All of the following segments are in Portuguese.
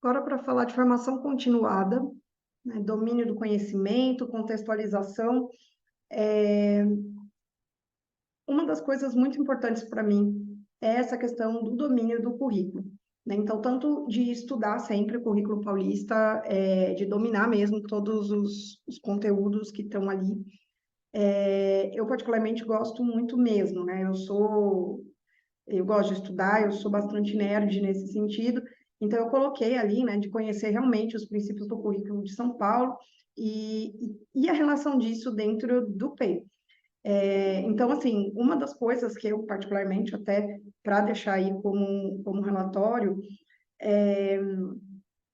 Agora, para falar de formação continuada, né, domínio do conhecimento, contextualização, uma das coisas muito importantes para mim é essa questão do domínio do currículo, né? Então, tanto de estudar sempre o currículo paulista, de dominar mesmo todos os conteúdos que estão ali. Eu particularmente gosto muito mesmo, né? Eu gosto de estudar, eu sou bastante nerd nesse sentido, então eu coloquei ali, né, de conhecer realmente os princípios do currículo de São Paulo e a relação disso dentro do PEI. Então, assim, uma das coisas que eu particularmente, até para deixar aí como relatório,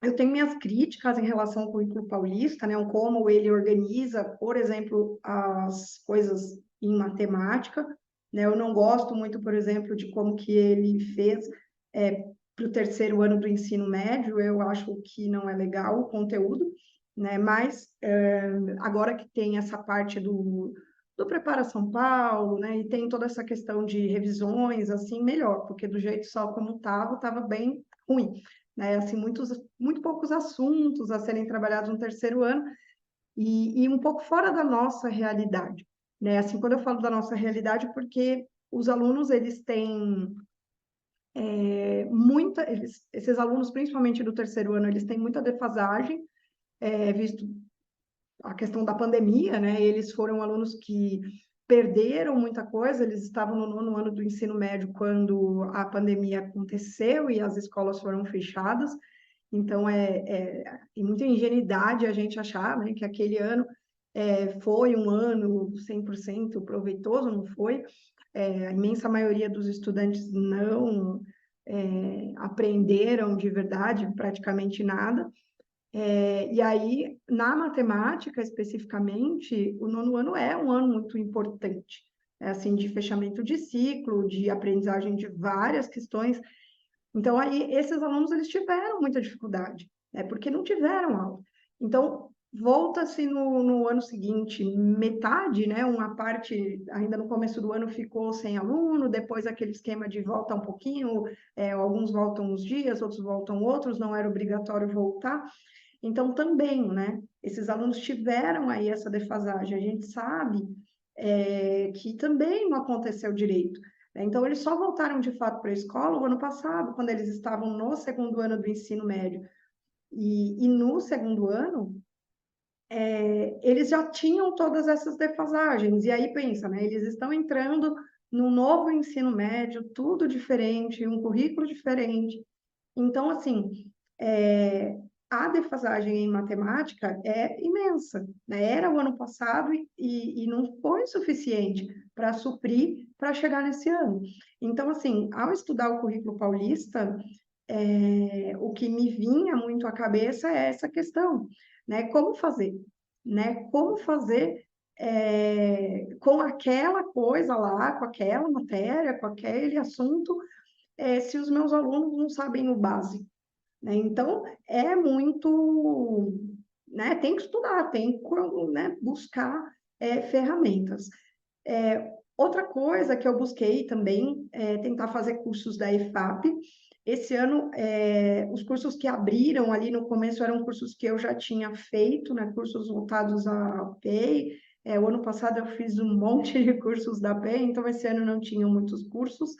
eu tenho minhas críticas em relação ao currículo paulista, né, o como ele organiza, por exemplo, as coisas em matemática, né, eu não gosto muito, por exemplo, de como que ele fez para o terceiro ano do ensino médio, eu acho que não é legal o conteúdo, né, mas agora que tem essa parte do Prepara São Paulo, né, e tem toda essa questão de revisões, assim, melhor, porque do jeito só como estava bem ruim, né? Assim, muito poucos assuntos a serem trabalhados no terceiro ano e um pouco fora da nossa realidade, né? Assim, quando eu falo da nossa realidade, porque os alunos, eles têm esses alunos, principalmente do terceiro ano, eles têm muita defasagem, visto a questão da pandemia, né? Eles foram alunos que perderam muita coisa, eles estavam no nono ano do ensino médio quando a pandemia aconteceu e as escolas foram fechadas, então é muita ingenuidade a gente achar, né, que aquele ano foi um ano 100% proveitoso, não foi? A imensa maioria dos estudantes não aprenderam de verdade praticamente nada, e aí, na matemática, especificamente, o nono ano é um ano muito importante, assim, de fechamento de ciclo, de aprendizagem de várias questões. Então, aí, esses alunos, eles tiveram muita dificuldade, né, porque não tiveram aula. Então, volta-se no ano seguinte, metade, né, uma parte, ainda no começo do ano, ficou sem aluno, depois aquele esquema de volta um pouquinho, alguns voltam uns dias, outros voltam outros, não era obrigatório voltar. Então, também, né, esses alunos tiveram aí essa defasagem. A gente sabe que também não aconteceu direito, né? Então, eles só voltaram de fato para a escola o ano passado, quando eles estavam no segundo ano do ensino médio. E no segundo ano, eles já tinham todas essas defasagens. E aí, pensa, né, eles estão entrando no novo ensino médio, tudo diferente, um currículo diferente. Então, assim, é, a defasagem em matemática é imensa, né? Era o ano passado e não foi suficiente para suprir para chegar nesse ano. Então, assim, ao estudar o currículo paulista, o que me vinha muito à cabeça é essa questão, né? Como fazer, né? Como fazer com aquela coisa lá, com aquela matéria, com aquele assunto, se os meus alunos não sabem o básico, né? Então, é muito, né? Tem que estudar, tem que, né, buscar ferramentas. Outra coisa que eu busquei também é tentar fazer cursos da EFAP. Esse ano, os cursos que abriram ali no começo eram cursos que eu já tinha feito, né? Cursos voltados à PEI. O ano passado eu fiz um monte de cursos da PEI, então esse ano não tinham muitos cursos.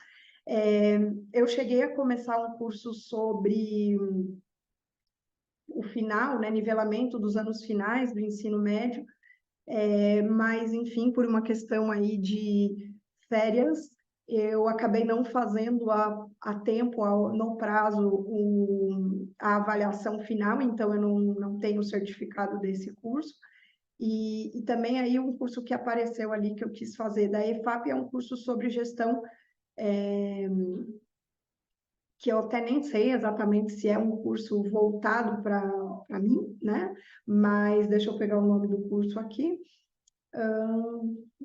Eu cheguei a começar um curso sobre o final, né, nivelamento dos anos finais do ensino médio, mas, enfim, por uma questão aí de férias, eu acabei não fazendo a tempo, no prazo, a avaliação final, então eu não tenho o certificado desse curso. E também aí um curso que apareceu ali que eu quis fazer da EFAP é um curso sobre gestão, que eu até nem sei exatamente se é um curso voltado para mim, né? Mas deixa eu pegar o nome do curso aqui.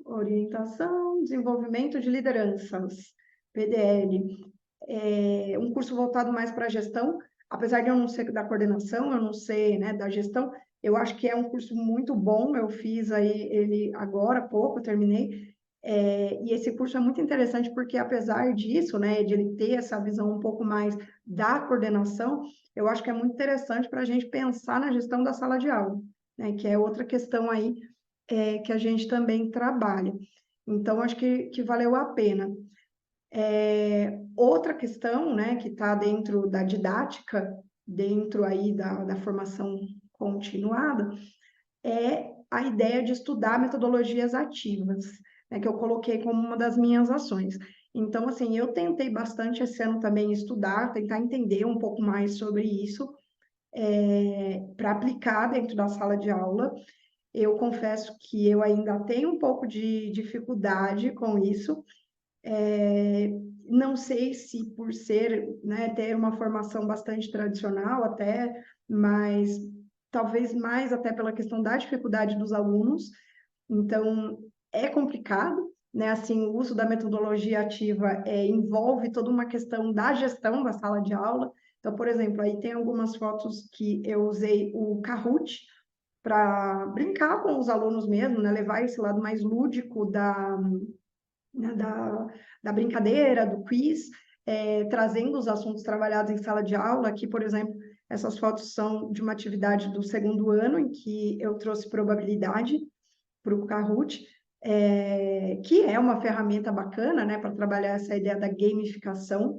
Orientação, desenvolvimento de lideranças, PDL. Um curso voltado mais para a gestão, apesar de eu não ser da coordenação, eu não sei, né, da gestão, eu acho que é um curso muito bom, eu fiz aí ele agora há pouco, terminei, E esse curso é muito interessante porque, apesar disso, né, de ele ter essa visão um pouco mais da coordenação, eu acho que é muito interessante para a gente pensar na gestão da sala de aula, né, que é outra questão aí que a gente também trabalha. Então, acho que valeu a pena. Outra questão, né, que está dentro da didática, dentro aí da formação continuada, é a ideia de estudar metodologias ativas, né, que eu coloquei como uma das minhas ações. Então, assim, eu tentei bastante esse ano também estudar, tentar entender um pouco mais sobre isso, para aplicar dentro da sala de aula. Eu confesso que eu ainda tenho um pouco de dificuldade com isso. Não sei se por ser, né, ter uma formação bastante tradicional até, mas talvez mais até pela questão da dificuldade dos alunos. Então, é complicado, né? Assim, o uso da metodologia ativa envolve toda uma questão da gestão da sala de aula. Então, por exemplo, aí tem algumas fotos que eu usei o Kahoot para brincar com os alunos mesmo, né? Levar esse lado mais lúdico né, da brincadeira, do quiz, trazendo os assuntos trabalhados em sala de aula. Aqui, por exemplo, essas fotos são de uma atividade do segundo ano, em que eu trouxe probabilidade para o Kahoot, que é uma ferramenta bacana, né, para trabalhar essa ideia da gamificação,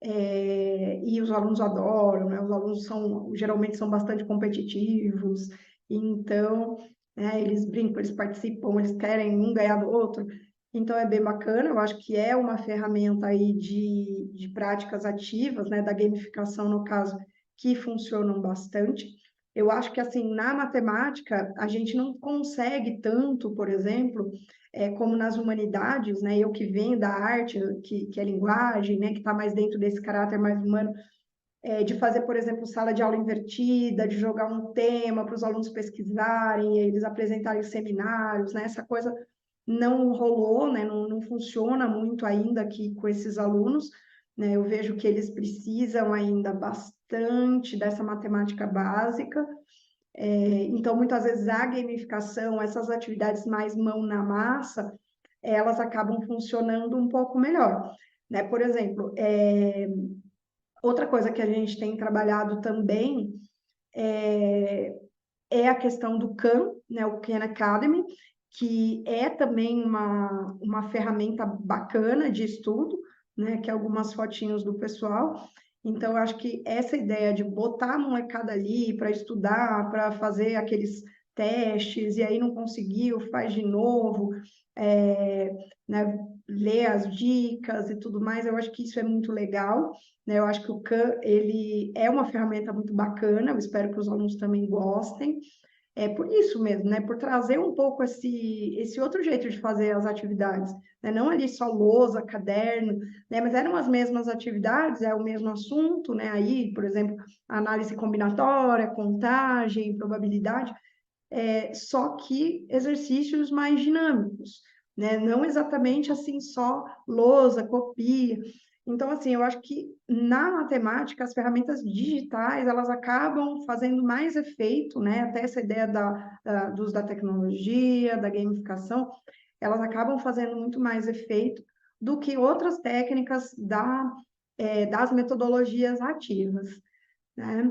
e os alunos adoram, né, os alunos geralmente são bastante competitivos, então, né, eles brincam, eles participam, eles querem um ganhar do outro, então é bem bacana, eu acho que é uma ferramenta aí de práticas ativas, né, da gamificação no caso, que funcionam bastante. Eu acho que, assim, na matemática, a gente não consegue tanto, por exemplo, como nas humanidades, né? Eu que venho da arte, que é linguagem, né? Que está mais dentro desse caráter mais humano, de fazer, por exemplo, sala de aula invertida, de jogar um tema para os alunos pesquisarem, eles apresentarem seminários, né? Essa coisa não rolou, né? Não funciona muito ainda aqui com esses alunos, né? Eu vejo que eles precisam ainda bastante dessa matemática básica. Então, muitas vezes a gamificação, essas atividades mais mão na massa, elas acabam funcionando um pouco melhor, né? Por exemplo, outra coisa que a gente tem trabalhado também é a questão do Khan, né? O Khan Academy, que é também uma ferramenta bacana de estudo, né? Que é algumas fotinhos do pessoal. Então, eu acho que essa ideia de botar a molecada ali para estudar, para fazer aqueles testes, e aí não conseguiu, faz de novo, né, ler as dicas e tudo mais, eu acho que isso é muito legal, né? Eu acho que o Khan, ele é uma ferramenta muito bacana, eu espero que os alunos também gostem. É por isso mesmo, né? Por trazer um pouco esse outro jeito de fazer as atividades, né? Não ali só lousa, caderno, né? Mas eram as mesmas atividades, é o mesmo assunto, né? Aí, por exemplo, análise combinatória, contagem, probabilidade, só que exercícios mais dinâmicos, né? Não exatamente assim só lousa, copia. Então, assim, eu acho que na matemática as ferramentas digitais elas acabam fazendo mais efeito, né? Até essa ideia do uso da tecnologia, da gamificação, elas acabam fazendo muito mais efeito do que outras técnicas das metodologias ativas, né?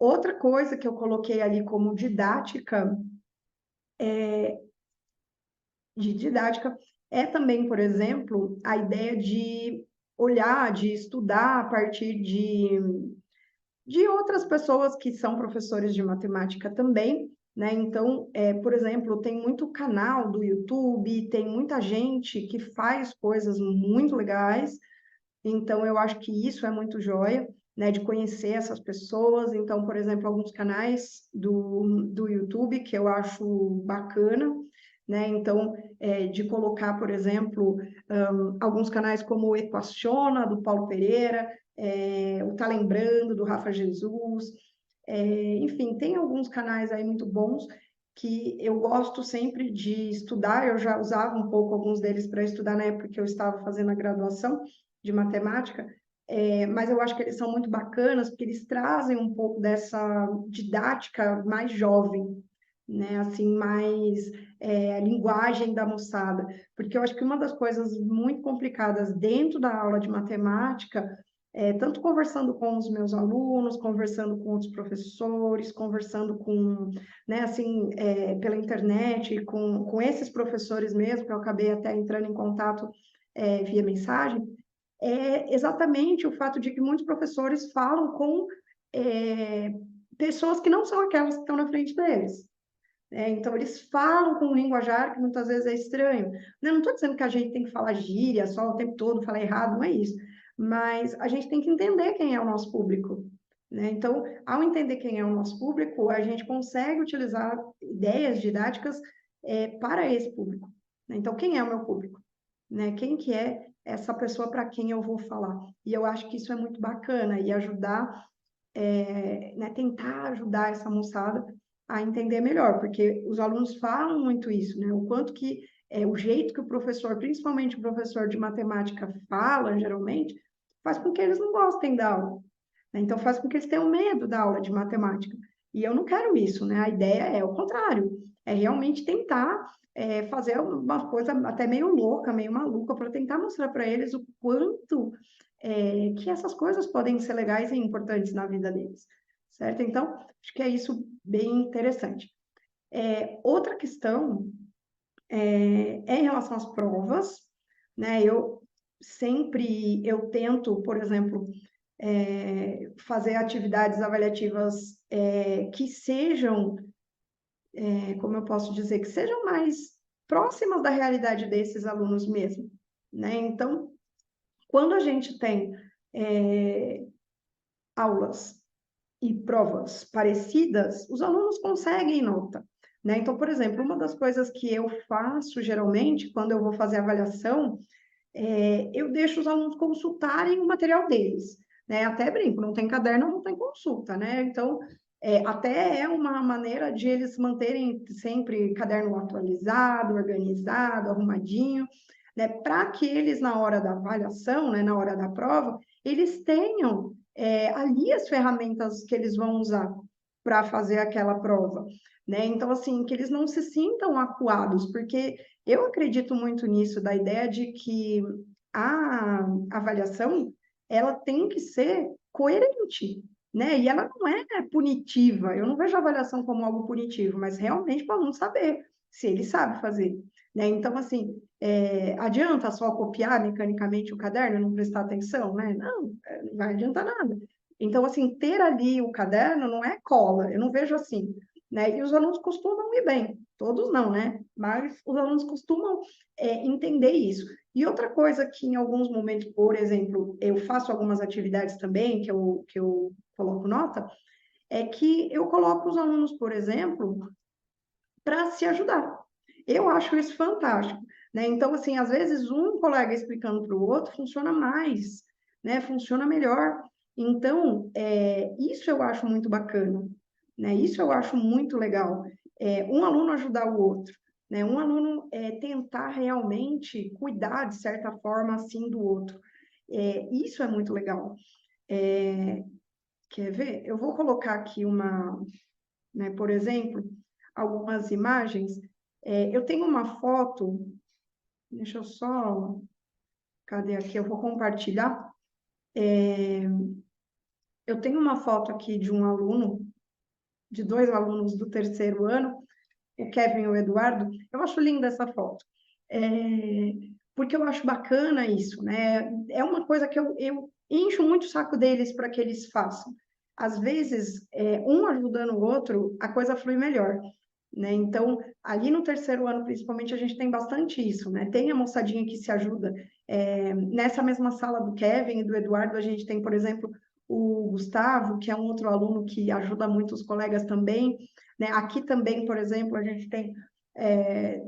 Outra coisa que eu coloquei ali como didática é também, por exemplo, a ideia de olhar, de estudar a partir de outras pessoas que são professores de matemática também, né? Então, por exemplo, tem muito canal do YouTube, tem muita gente que faz coisas muito legais, então, eu acho que isso é muito joia, né, de conhecer essas pessoas. Então, por exemplo, alguns canais do YouTube que eu acho bacana, né? Então, de colocar, por exemplo, alguns canais como o Equaciona, do Paulo Pereira, o Tá Lembrando, do Rafa Jesus. Enfim, tem alguns canais aí muito bons que eu gosto sempre de estudar. Eu já usava um pouco alguns deles para estudar na época que eu estava fazendo a graduação de matemática, mas eu acho que eles são muito bacanas porque eles trazem um pouco dessa didática mais jovem, né? Assim, mais a linguagem da moçada. Porque eu acho que uma das coisas muito complicadas dentro da aula de matemática tanto conversando com os meus alunos, conversando com outros professores, conversando com, né, assim, pela internet, com esses professores mesmo, que eu acabei até entrando em contato via mensagem, é exatamente o fato de que muitos professores falam com pessoas que não são aquelas que estão na frente deles. Então, eles falam com um linguajar que muitas vezes é estranho. Eu não estou dizendo que a gente tem que falar gíria só o tempo todo, falar errado, não é isso. Mas a gente tem que entender quem é o nosso público, né? Então, ao entender quem é o nosso público, a gente consegue utilizar ideias didáticas para esse público, né? Então, quem é o meu público? Né? Quem que é essa pessoa para quem eu vou falar? E eu acho que isso é muito bacana e ajudar né, tentar ajudar essa moçada a entender melhor, porque os alunos falam muito isso, né? O quanto que o jeito que o professor, principalmente o professor de matemática, fala, geralmente, faz com que eles não gostem da aula, né? Então, faz com que eles tenham medo da aula de matemática. E eu não quero isso, né? A ideia é o contrário, é realmente tentar fazer uma coisa até meio louca, meio maluca, para tentar mostrar para eles o quanto que essas coisas podem ser legais e importantes na vida deles, certo? Então, acho que é isso bem interessante. Outra questão é em relação às provas, né? Eu tento, por exemplo, fazer atividades avaliativas que sejam, como eu posso dizer, que sejam mais próximas da realidade desses alunos mesmo, né? Então, quando a gente tem aulas e provas parecidas, os alunos conseguem nota, né? Então, por exemplo, uma das coisas que eu faço geralmente quando eu vou fazer avaliação eu deixo os alunos consultarem o material deles, né? Até brinco, não tem caderno, não tem consulta, né? Então, até é uma maneira de eles manterem sempre caderno atualizado, organizado, arrumadinho, né? Para que eles, na hora da avaliação, né, na hora da prova, eles tenham ali as ferramentas que eles vão usar para fazer aquela prova, né? Então, assim, que eles não se sintam acuados, porque eu acredito muito nisso, da ideia de que a avaliação, ela tem que ser coerente, né? E ela não é punitiva. Eu não vejo a avaliação como algo punitivo, mas realmente para o aluno saber se ele sabe fazer, né? Então, assim, adianta só copiar mecanicamente o caderno e não prestar atenção, né? Não, não vai adiantar nada. Então, assim, ter ali o caderno não é cola, eu não vejo assim, né? E os alunos costumam ir bem, todos não, né? Mas os alunos costumam entender isso. E outra coisa que em alguns momentos, por exemplo, eu faço algumas atividades também, que eu coloco nota, é que eu coloco os alunos, por exemplo, para se ajudar. Eu acho isso fantástico, né? Então, assim, às vezes um colega explicando para o outro funciona mais, né? Funciona melhor. Então, isso eu acho muito bacana, né? Isso eu acho muito legal. Um aluno ajudar o outro, né? Um aluno tentar realmente cuidar, de certa forma, assim, do outro. Isso é muito legal. Quer ver? Eu vou colocar aqui né, por exemplo, algumas imagens. Eu tenho uma foto, deixa eu só, cadê aqui? Eu vou compartilhar. Eu tenho uma foto aqui de um aluno, de dois alunos do terceiro ano, o Kevin e o Eduardo. Eu acho linda essa foto, é, porque eu acho bacana isso, né? É uma coisa que eu encho muito o saco deles para que eles façam. Às vezes, um ajudando o outro, a coisa flui melhor. Né? Então, ali no terceiro ano, principalmente, a gente tem bastante isso, né? Tem a moçadinha que se ajuda. Nessa mesma sala do Kevin e do Eduardo, a gente tem, por exemplo, o Gustavo, que é um outro aluno que ajuda muito os colegas também, né? Aqui também, por exemplo, a gente tem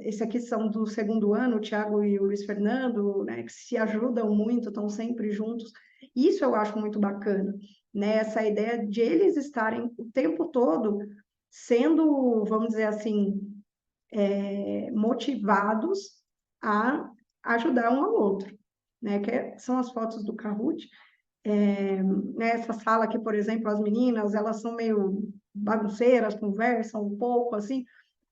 esse aqui são do segundo ano, o Thiago e o Luiz Fernando, né? Que se ajudam muito, estão sempre juntos. Isso eu acho muito bacana, né? Essa ideia de eles estarem o tempo todo sendo, vamos dizer assim, motivados a ajudar um ao outro, né? Que são as fotos do Kahoot. Nessa sala aqui, por exemplo, as meninas, elas são meio bagunceiras, conversam um pouco, assim,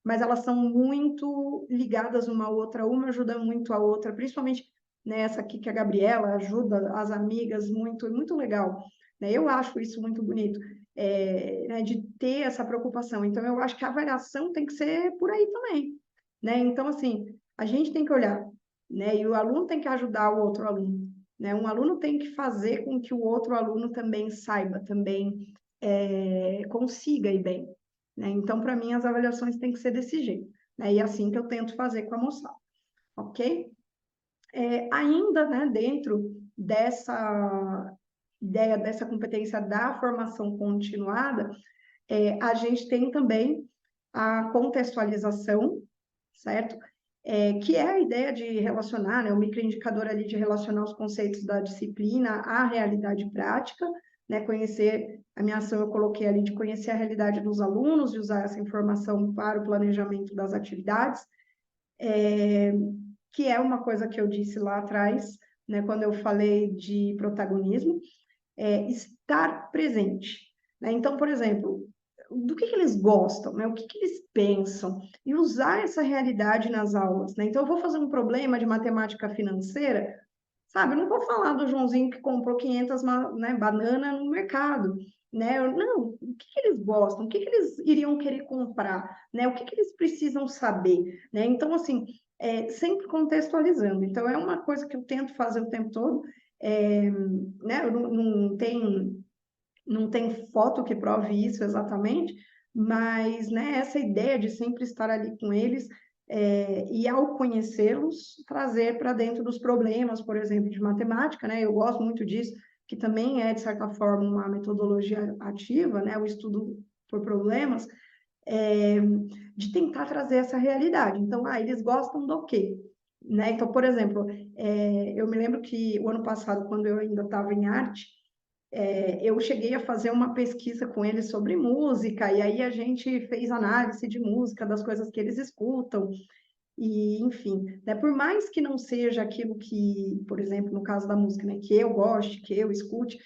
mas elas são muito ligadas uma à outra, uma ajuda muito a outra, principalmente nessa aqui que a Gabriela ajuda as amigas, muito, muito legal. Né? Eu acho isso muito bonito, né, de ter essa preocupação. Então, eu acho que a avaliação tem que ser por aí também. Né? Então, assim, a gente tem que olhar, né? E o aluno tem que ajudar o outro aluno. Né? Um aluno tem que fazer com que o outro aluno também saiba, também consiga ir bem. Né? Então, para mim, as avaliações têm que ser desse jeito. Né? E é assim que eu tento fazer com a moçada. Ok? Ainda, né, dentro dessa ideia, dessa competência da formação continuada, a gente tem também a contextualização, certo? Que é a ideia de relacionar, né, o microindicador ali de relacionar os conceitos da disciplina à realidade prática, né, conhecer, a minha ação eu coloquei ali de conhecer a realidade dos alunos e usar essa informação para o planejamento das atividades, que é uma coisa que eu disse lá atrás, né, quando eu falei de protagonismo, estar presente. Né? Então, por exemplo, do que eles gostam, né? O que eles pensam, e usar essa realidade nas aulas. Né? Então, eu vou fazer um problema de matemática financeira, sabe? Eu não vou falar do Joãozinho que comprou 500 né, bananas no mercado. Né? Não, o que eles gostam, o que eles iriam querer comprar, né? O que eles precisam saber. Né? Então, assim, sempre contextualizando. Então, é uma coisa que eu tento fazer o tempo todo. Né? Eu não tem foto que prove isso exatamente, mas né, essa ideia de sempre estar ali com eles e ao conhecê-los, trazer para dentro dos problemas, por exemplo, de matemática, né? Eu gosto muito disso, que também é, de certa forma, uma metodologia ativa, né? O estudo por problemas, é, de tentar trazer essa realidade. Então, eles gostam do quê? Né? Então, por exemplo, eu me lembro que o ano passado, quando eu ainda estava em arte, eu cheguei a fazer uma pesquisa com eles sobre música, e aí a gente fez análise de música, das coisas que eles escutam, e enfim, né, por mais que não seja aquilo que, por exemplo, no caso da música, né, que eu goste, que eu escute,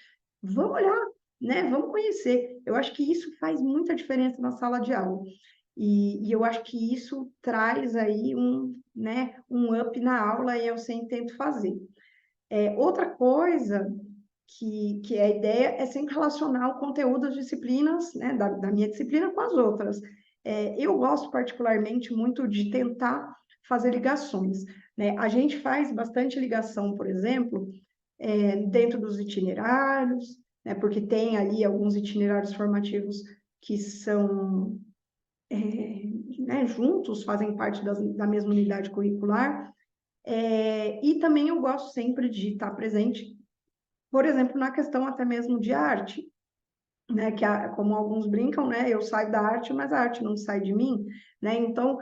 vamos olhar, né, vamos conhecer. Eu acho que isso faz muita diferença na sala de aula. E eu acho que isso traz aí né, um up na aula e eu sempre tento fazer. Outra coisa que é a ideia é sempre relacionar o conteúdo das disciplinas, né, da minha disciplina com as outras. Eu gosto particularmente muito de tentar fazer ligações. Né? A gente faz bastante ligação, por exemplo, dentro dos itinerários, né, porque tem ali alguns itinerários formativos que são né, juntos, fazem parte da mesma unidade curricular, e também eu gosto sempre de estar presente, por exemplo, na questão até mesmo de arte, né, como alguns brincam, né, eu saio da arte, mas a arte não sai de mim, né, então,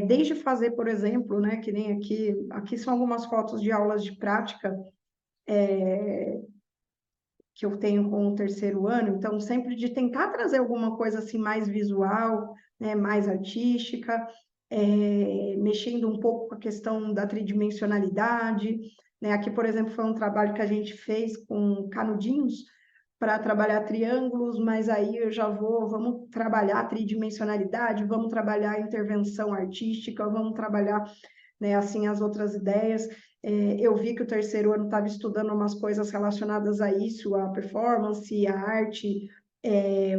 desde fazer, por exemplo, né, que nem aqui são algumas fotos de aulas de prática, que eu tenho com o terceiro ano, então sempre de tentar trazer alguma coisa assim mais visual, né, mais artística, mexendo um pouco com a questão da tridimensionalidade, né? Aqui, por exemplo, foi um trabalho que a gente fez com canudinhos para trabalhar triângulos, mas aí eu já vamos trabalhar tridimensionalidade, vamos trabalhar intervenção artística, vamos trabalhar, né, assim, as outras ideias. Eu vi que o terceiro ano estava estudando umas coisas relacionadas a isso, a performance, a arte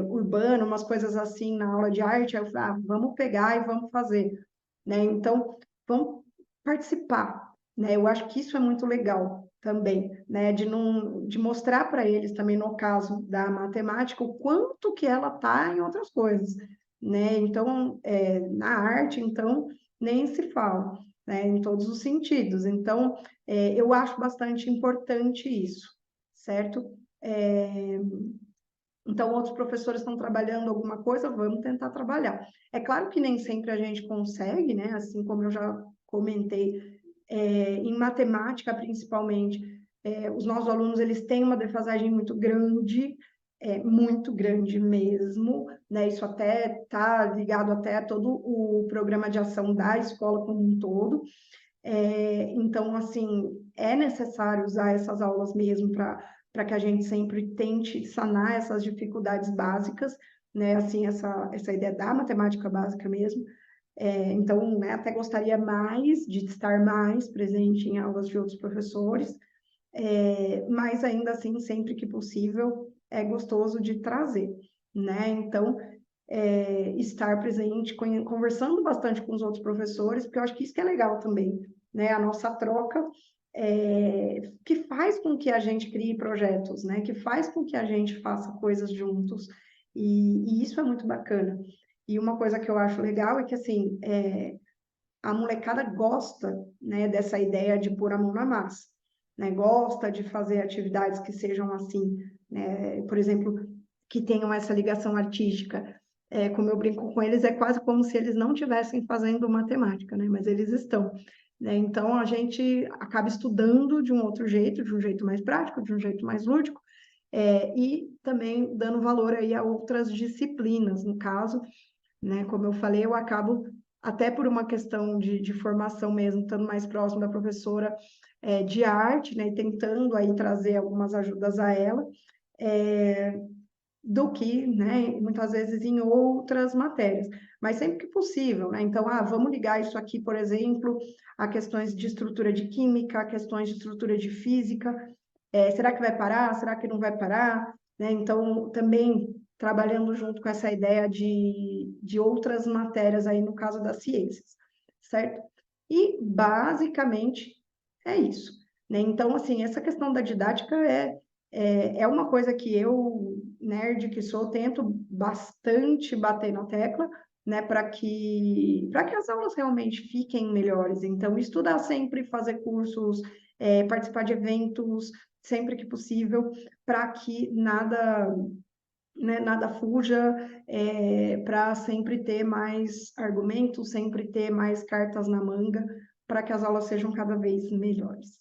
urbana, umas coisas assim na aula de arte. Aí eu falei, vamos pegar e vamos fazer. Né? Então, vamos participar. Né? Eu acho que isso é muito legal também, né? De mostrar para eles também, no caso da matemática, o quanto que ela está em outras coisas. Né? Então, na arte, então, nem se fala né, em todos os sentidos. Então, eu acho bastante importante isso, certo? Então, outros professores estão trabalhando alguma coisa, vamos tentar trabalhar. É claro que nem sempre a gente consegue, né? Assim como eu já comentei, em matemática, principalmente, os nossos alunos eles têm uma defasagem muito grande mesmo, né? Isso até está ligado até a todo o programa de ação da escola como um todo. Então, assim, é necessário usar essas aulas mesmo para que a gente sempre tente sanar essas dificuldades básicas, né? Assim, essa ideia da matemática básica mesmo. Então, né, até gostaria mais de estar mais presente em aulas de outros professores, mas ainda assim, sempre que possível, é gostoso de trazer, né? Então, estar presente, conversando bastante com os outros professores, porque eu acho que isso que é legal também, né? A nossa troca, que faz com que a gente crie projetos, né? Que faz com que a gente faça coisas juntos, e isso é muito bacana. E uma coisa que eu acho legal é que, assim, a molecada gosta, né, dessa ideia de pôr a mão na massa, né? Gosta de fazer atividades que sejam assim, né? Por exemplo, que tenham essa ligação artística. Como eu brinco com eles, é quase como se eles não estivessem fazendo matemática, né? Mas eles estão, né? Então a gente acaba estudando de um outro jeito, de um jeito mais prático, de um jeito mais lúdico, e também dando valor aí a outras disciplinas, no caso, né? Como eu falei, eu acabo, até por uma questão de formação mesmo, estando mais próximo da professora de arte, né? E tentando aí trazer algumas ajudas a ela, do que, né, muitas vezes em outras matérias, mas sempre que possível, né? Então, vamos ligar isso aqui, por exemplo, a questões de estrutura de química, a questões de estrutura de física. Será que vai parar? Será que não vai parar? Né? Então, também trabalhando junto com essa ideia de outras matérias aí no caso das ciências, certo? E, basicamente, é isso, né? Então, assim, essa questão da didática é uma coisa que eu, nerd que sou, tento bastante bater na tecla, né, para que as aulas realmente fiquem melhores. Então, estudar sempre, fazer cursos, participar de eventos, sempre que possível, para que nada, né, nada fuja, para sempre ter mais argumentos, sempre ter mais cartas na manga, para que as aulas sejam cada vez melhores.